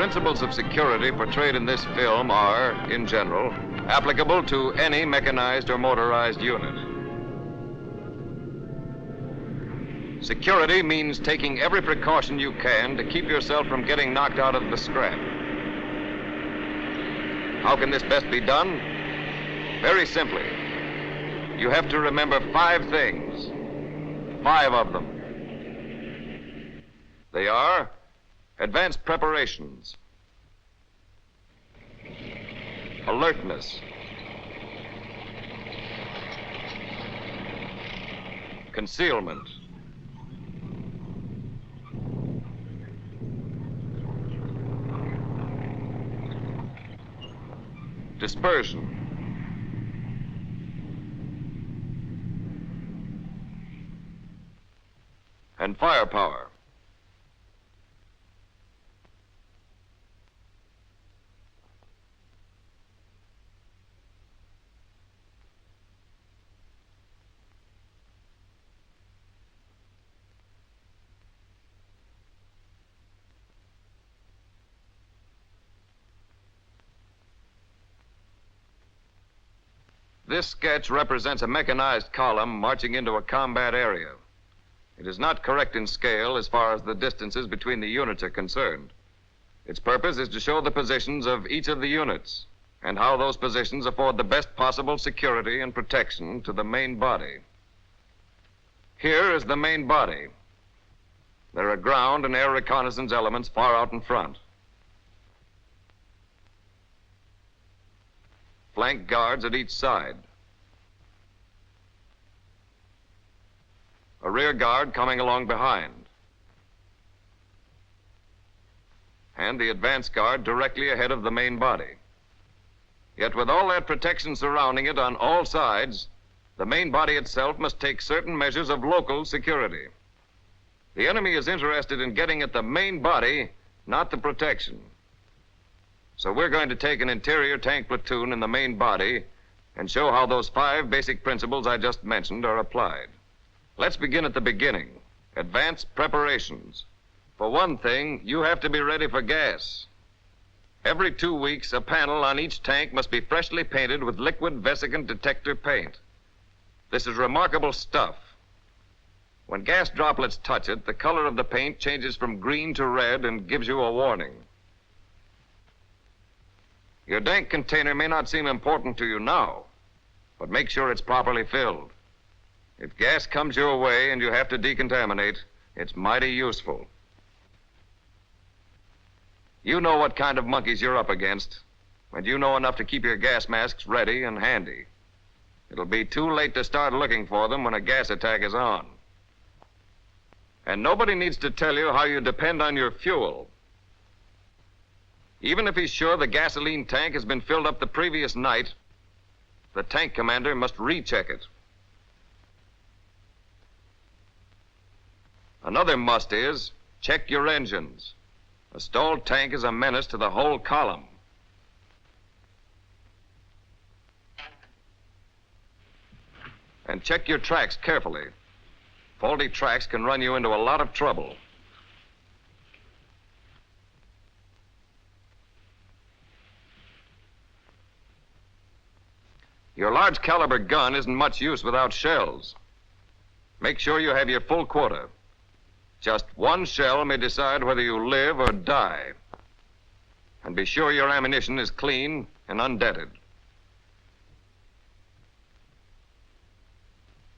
principles of security portrayed in this film are, in general, applicable to any mechanized or motorized unit. Security means taking every precaution you can to keep yourself from getting knocked out of the scrap. How can this best be done? Very simply. You have to remember 5 things. 5 of them. They are advanced preparations, alertness, concealment, dispersion, and firepower. This sketch represents a mechanized column marching into a combat area. It is not correct in scale as far as the distances between the units are concerned. Its purpose is to show the positions of each of the units and how those positions afford the best possible security and protection to the main body. Here is the main body. There are ground and air reconnaissance elements far out in front. Flank guards at each side. A rear guard coming along behind. And the advance guard directly ahead of the main body. Yet with all that protection surrounding it on all sides, the main body itself must take certain measures of local security. The enemy is interested in getting at the main body, not the protection. So we're going to take an interior tank platoon in the main body and show how those 5 basic principles I just mentioned are applied. Let's begin at the beginning. Advanced preparations. For one thing, you have to be ready for gas. Every 2 weeks, a panel on each tank must be freshly painted with liquid vesicant detector paint. This is remarkable stuff. When gas droplets touch it, the color of the paint changes from green to red and gives you a warning. Your tank container may not seem important to you now, but make sure it's properly filled. If gas comes your way and you have to decontaminate, it's mighty useful. You know what kind of monkeys you're up against, and you know enough to keep your gas masks ready and handy. It'll be too late to start looking for them when a gas attack is on. And nobody needs to tell you how you depend on your fuel. Even if he's sure the gasoline tank has been filled up the previous night, the tank commander must recheck it. Another must is check your engines. A stalled tank is a menace to the whole column. And check your tracks carefully. Faulty tracks can run you into a lot of trouble. Your large caliber gun isn't much use without shells. Make sure you have your full quota. Just one shell may decide whether you live or die. And be sure your ammunition is clean and undented.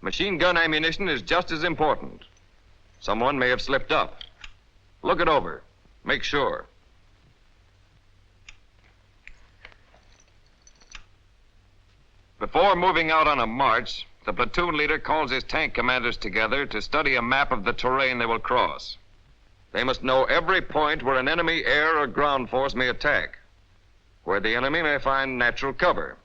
Machine gun ammunition is just as important. Someone may have slipped up. Look it over. Make sure. Before moving out on a march, the platoon leader calls his tank commanders together to study a map of the terrain they will cross. They must know every point where an enemy air or ground force may attack, where the enemy may find natural cover.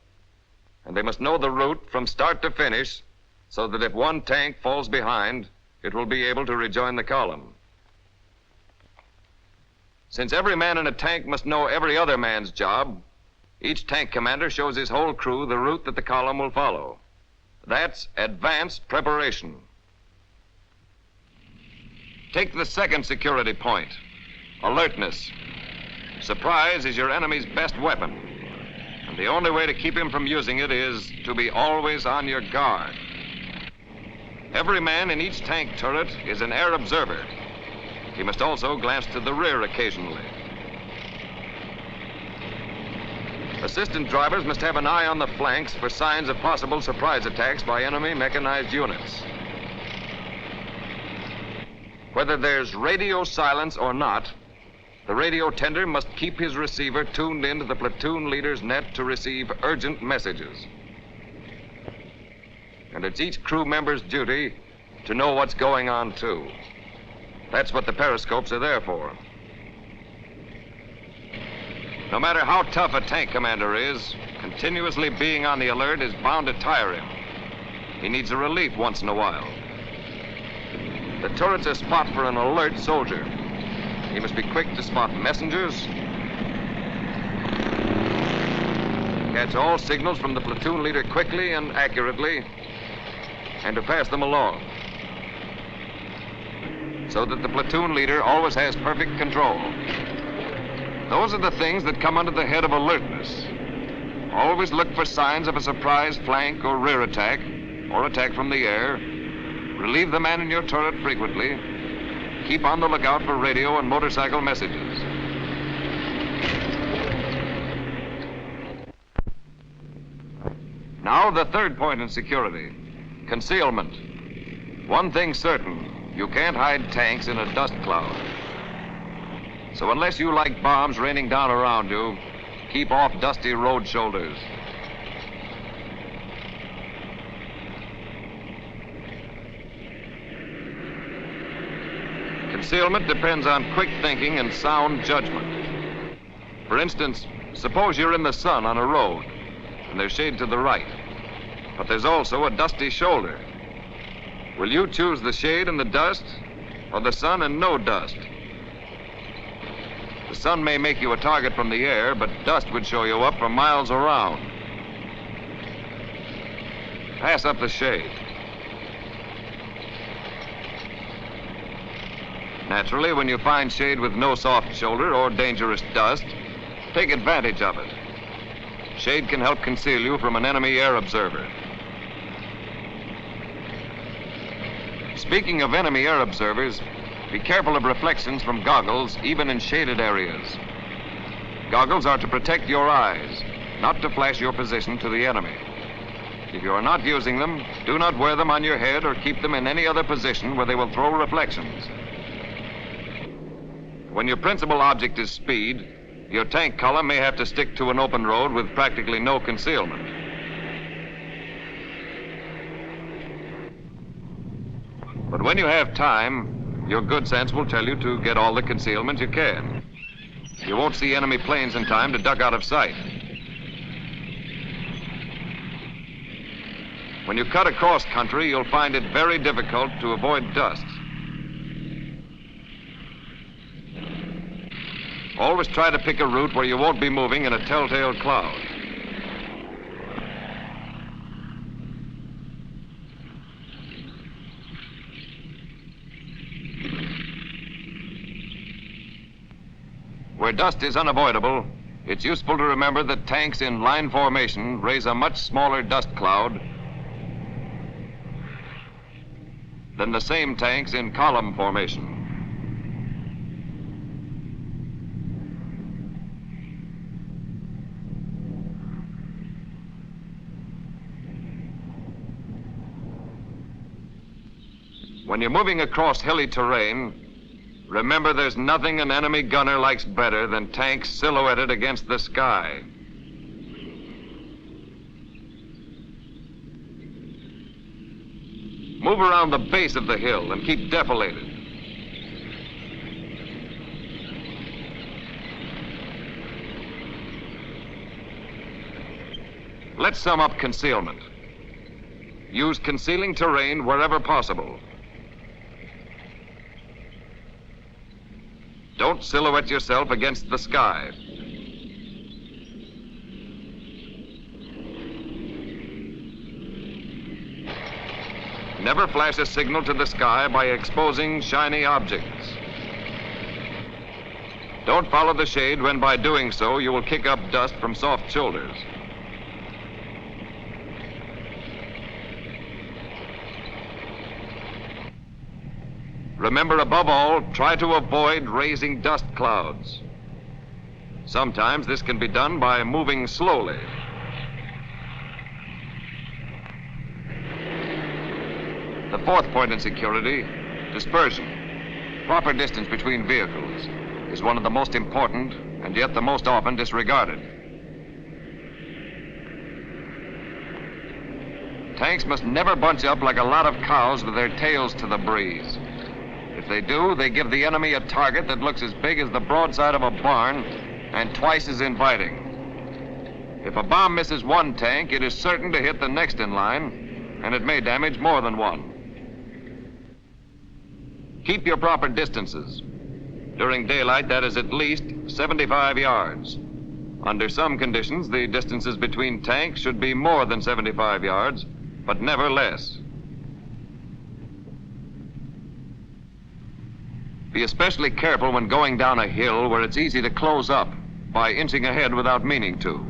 And they must know the route from start to finish so that if one tank falls behind, it will be able to rejoin the column. Since every man in a tank must know every other man's job, each tank commander shows his whole crew the route that the column will follow. That's advanced preparation. Take the second security point, alertness. Surprise is your enemy's best weapon, and the only way to keep him from using it is to be always on your guard. Every man in each tank turret is an air observer. He must also glance to the rear occasionally. Assistant drivers must have an eye on the flanks for signs of possible surprise attacks by enemy mechanized units. Whether there's radio silence or not, the radio tender must keep his receiver tuned into the platoon leader's net to receive urgent messages. And it's each crew member's duty to know what's going on, too. That's what the periscopes are there for. No matter how tough a tank commander is, continuously being on the alert is bound to tire him. He needs a relief once in a while. The turret's a spot for an alert soldier. He must be quick to spot messengers, catch all signals from the platoon leader quickly and accurately, and to pass them along, so that the platoon leader always has perfect control. Those are the things that come under the head of alertness. Always look for signs of a surprise flank or rear attack, or attack from the air. Relieve the man in your turret frequently. Keep on the lookout for radio and motorcycle messages. Now, the third point in security, concealment. One thing certain, you can't hide tanks in a dust cloud. So unless you like bombs raining down around you, keep off dusty road shoulders. Concealment depends on quick thinking and sound judgment. For instance, suppose you're in the sun on a road, and there's shade to the right, but there's also a dusty shoulder. Will you choose the shade and the dust, or the sun and no dust? The sun may make you a target from the air, but dust would show you up for miles around. Pass up the shade. Naturally, when you find shade with no soft shoulder or dangerous dust, take advantage of it. Shade can help conceal you from an enemy air observer. Speaking of enemy air observers, be careful of reflections from goggles, even in shaded areas. Goggles are to protect your eyes, not to flash your position to the enemy. If you are not using them, do not wear them on your head or keep them in any other position where they will throw reflections. When your principal object is speed, your tank column may have to stick to an open road with practically no concealment. But when you have time, your good sense will tell you to get all the concealment you can. You won't see enemy planes in time to duck out of sight. When you cut across country, you'll find it very difficult to avoid dust. Always try to pick a route where you won't be moving in a telltale cloud. Where dust is unavoidable, it's useful to remember that tanks in line formation raise a much smaller dust cloud than the same tanks in column formation. When you're moving across hilly terrain, remember there's nothing an enemy gunner likes better than tanks silhouetted against the sky. Move around the base of the hill and keep defilated. Let's sum up concealment. Use concealing terrain wherever possible. Don't silhouette yourself against the sky. Never flash a signal to the sky by exposing shiny objects. Don't follow the shade when by doing so you will kick up dust from soft shoulders. Remember, above all, try to avoid raising dust clouds. Sometimes this can be done by moving slowly. The fourth point in security, dispersion. Proper distance between vehicles is one of the most important and yet the most often disregarded. Tanks must never bunch up like a lot of cows with their tails to the breeze. If they do, they give the enemy a target that looks as big as the broadside of a barn and twice as inviting. If a bomb misses one tank, it is certain to hit the next in line, and it may damage more than one. Keep your proper distances. During daylight, that is at least 75 yards. Under some conditions, the distances between tanks should be more than 75 yards, but never less. Be especially careful when going down a hill where it's easy to close up by inching ahead without meaning to.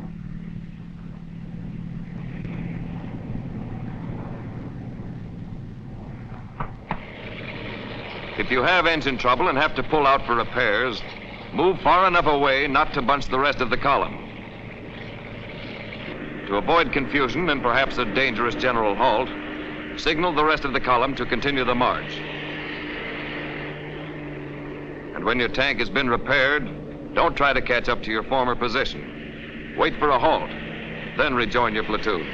If you have engine trouble and have to pull out for repairs, move far enough away not to bunch the rest of the column. To avoid confusion and perhaps a dangerous general halt, signal the rest of the column to continue the march. And when your tank has been repaired, don't try to catch up to your former position. Wait for a halt, then rejoin your platoon.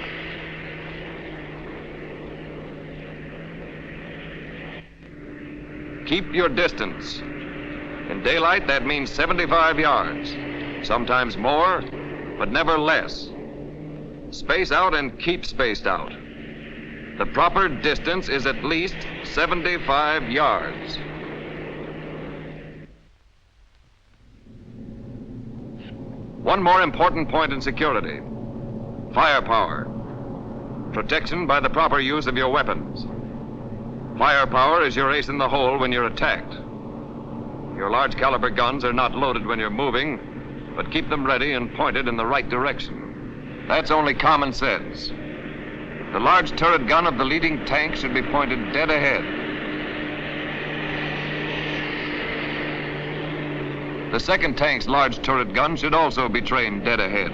Keep your distance. In daylight, that means 75 yards. Sometimes more, but never less. Space out and keep spaced out. The proper distance is at least 75 yards. One more important point in security: firepower. Protection by the proper use of your weapons. Firepower is your ace in the hole when you're attacked. Your large caliber guns are not loaded when you're moving, but keep them ready and pointed in the right direction. That's only common sense. The large turret gun of the leading tank should be pointed dead ahead. The second tank's large turret gun should also be trained dead ahead.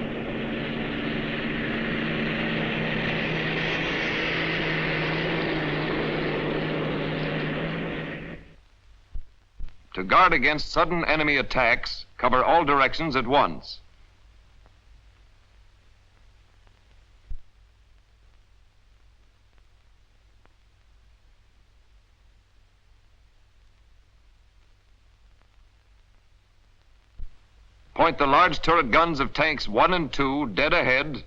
To guard against sudden enemy attacks, cover all directions at once. Point the large turret guns of tanks 1 and 2 dead ahead.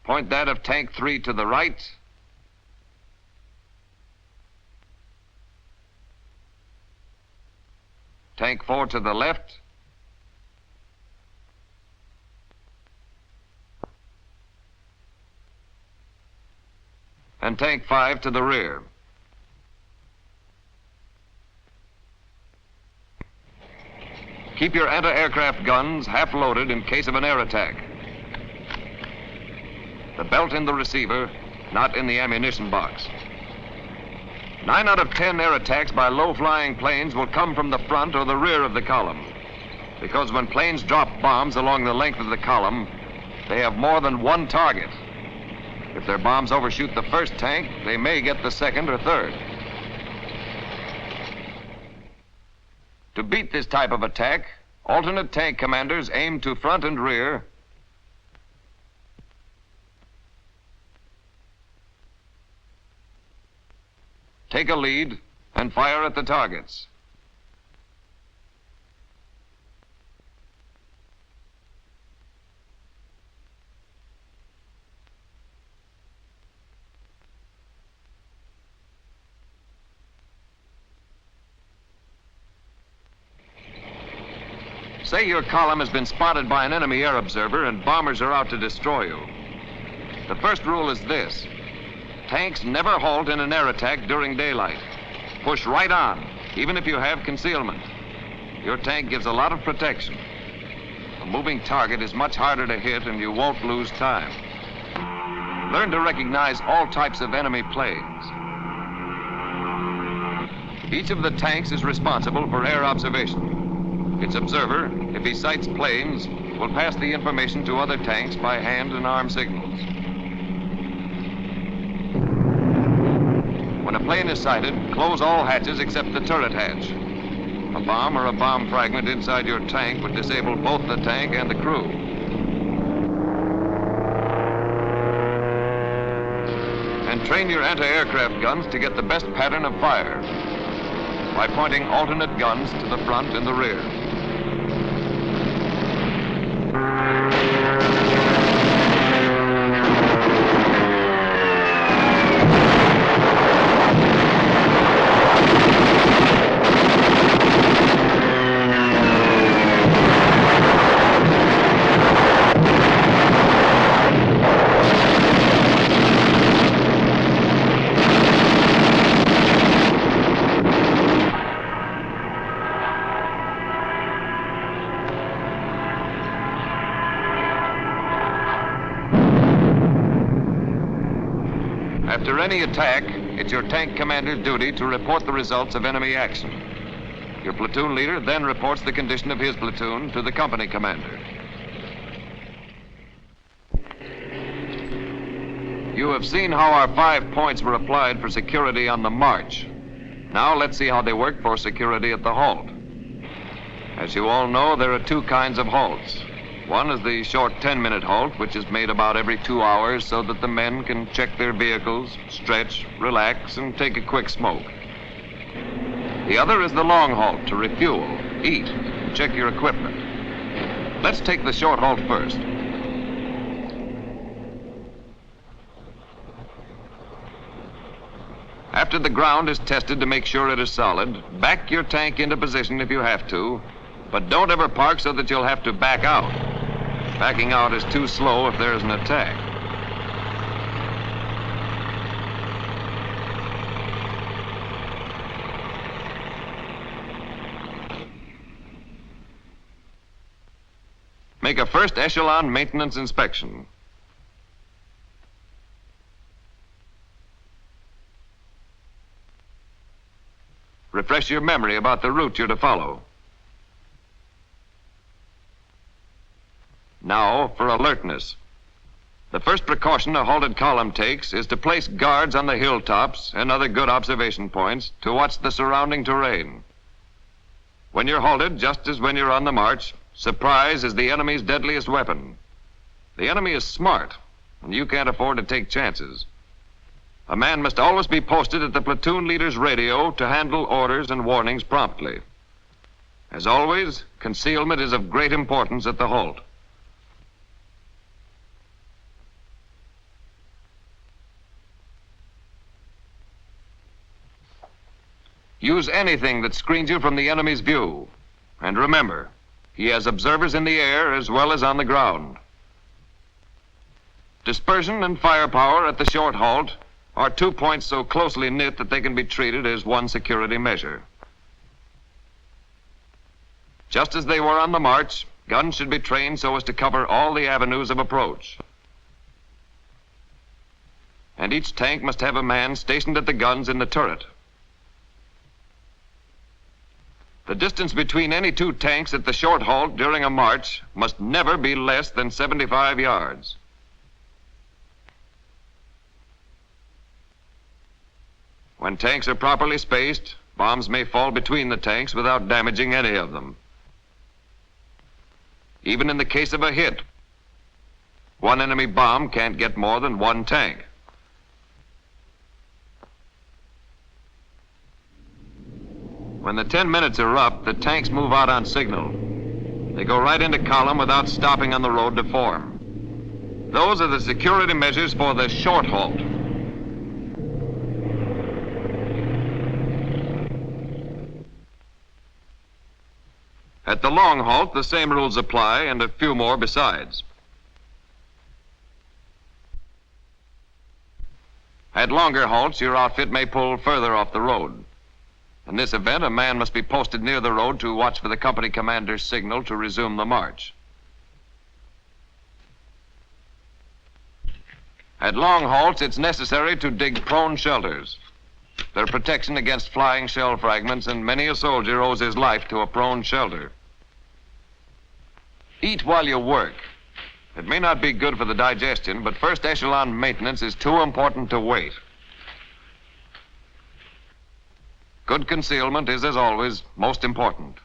Point that of tank 3 to the right. Tank 4 to the left. And tank 5 to the rear. Keep your anti-aircraft guns half loaded in case of an air attack. The belt in the receiver, not in the ammunition box. 9 out of 10 air attacks by low-flying planes will come from the front or the rear of the column, because when planes drop bombs along the length of the column, they have more than one target. If their bombs overshoot the first tank, they may get the second or third. To beat this type of attack, alternate tank commanders aim to front and rear, take a lead, and fire at the targets. Say your column has been spotted by an enemy air observer and bombers are out to destroy you. The first rule is this: tanks never halt in an air attack during daylight. Push right on, even if you have concealment. Your tank gives a lot of protection. A moving target is much harder to hit and you won't lose time. Learn to recognize all types of enemy planes. Each of the tanks is responsible for air observation. Its observer, if he sights planes, will pass the information to other tanks by hand and arm signals. When a plane is sighted, close all hatches except the turret hatch. A bomb or a bomb fragment inside your tank would disable both the tank and the crew. And train your anti-aircraft guns to get the best pattern of fire by pointing alternate guns to the front and the rear. After any attack, it's your tank commander's duty to report the results of enemy action. Your platoon leader then reports the condition of his platoon to the company commander. You have seen how our 5 points were applied for security on the march. Now let's see how they work for security at the halt. As you all know, there are 2 kinds of halts. One is the short 10-minute halt, which is made about every 2 hours so that the men can check their vehicles, stretch, relax, and take a quick smoke. The other is the long halt to refuel, eat, and check your equipment. Let's take the short halt first. After the ground is tested to make sure it is solid, back your tank into position if you have to, but don't ever park so that you'll have to back out. Backing out is too slow if there's an attack. Make a first echelon maintenance inspection. Refresh your memory about the route you're to follow. Now for alertness. The first precaution a halted column takes is to place guards on the hilltops and other good observation points to watch the surrounding terrain. When you're halted, just as when you're on the march, surprise is the enemy's deadliest weapon. The enemy is smart, and you can't afford to take chances. A man must always be posted at the platoon leader's radio to handle orders and warnings promptly. As always, concealment is of great importance at the halt. Use anything that screens you from the enemy's view. And remember, he has observers in the air as well as on the ground. Dispersion and firepower at the short halt are 2 points so closely knit that they can be treated as one security measure. Just as they were on the march, guns should be trained so as to cover all the avenues of approach. And each tank must have a man stationed at the guns in the turret. The distance between any 2 tanks at the short halt during a march must never be less than 75 yards. When tanks are properly spaced, bombs may fall between the tanks without damaging any of them. Even in the case of a hit, one enemy bomb can't get more than 1 tank. When the 10 minutes are up, the tanks move out on signal. They go right into column without stopping on the road to form. Those are the security measures for the short halt. At the long halt, the same rules apply and a few more besides. At longer halts, your outfit may pull further off the road. In this event, a man must be posted near the road to watch for the company commander's signal to resume the march. At long halts, it's necessary to dig prone shelters. They're protection against flying shell fragments, and many a soldier owes his life to a prone shelter. Eat while you work. It may not be good for the digestion, but first echelon maintenance is too important to wait. Good concealment is, as always, most important.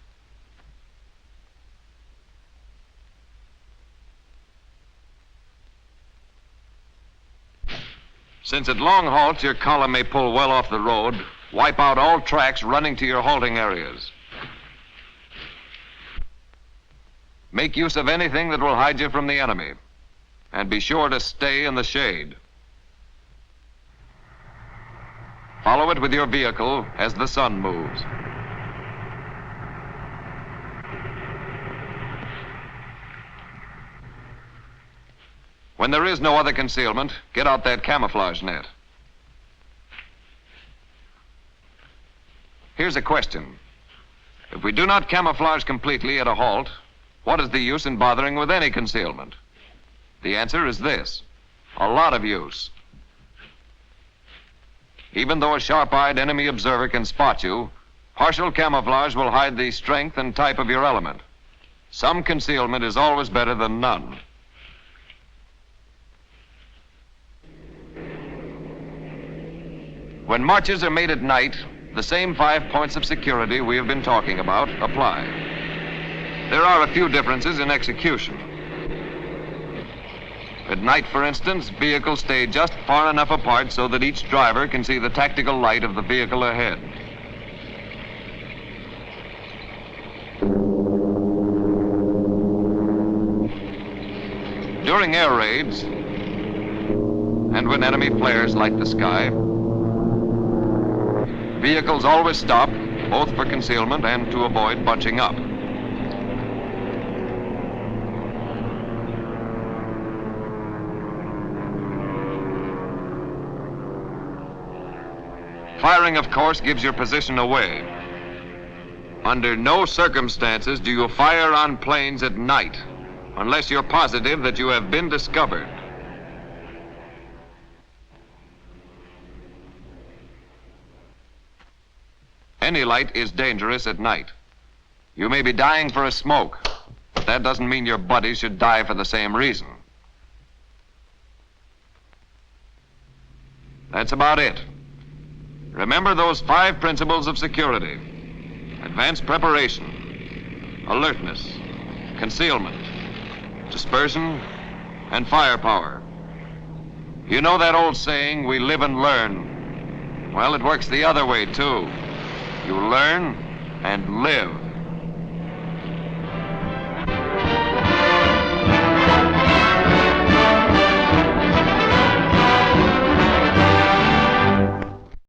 Since at long halts your column may pull well off the road, wipe out all tracks running to your halting areas. Make use of anything that will hide you from the enemy, and be sure to stay in the shade. Follow it with your vehicle as the sun moves. When there is no other concealment, get out that camouflage net. Here's a question. If we do not camouflage completely at a halt, what is the use in bothering with any concealment? The answer is this: a lot of use. Even though a sharp-eyed enemy observer can spot you, partial camouflage will hide the strength and type of your element. Some concealment is always better than none. When marches are made at night, the same 5 points of security we have been talking about apply. There are a few differences in execution. At night, for instance, vehicles stay just far enough apart so that each driver can see the tactical light of the vehicle ahead. During air raids, and when enemy flares light the sky, vehicles always stop, both for concealment and to avoid bunching up. Firing, of course, gives your position away. Under no circumstances do you fire on planes at night, unless you're positive that you have been discovered. Any light is dangerous at night. You may be dying for a smoke, but that doesn't mean your buddies should die for the same reason. That's about it. Remember those 5 principles of security: advanced preparation, alertness, concealment, dispersion, and firepower. You know that old saying, we live and learn? Well, it works the other way, too. You learn and live.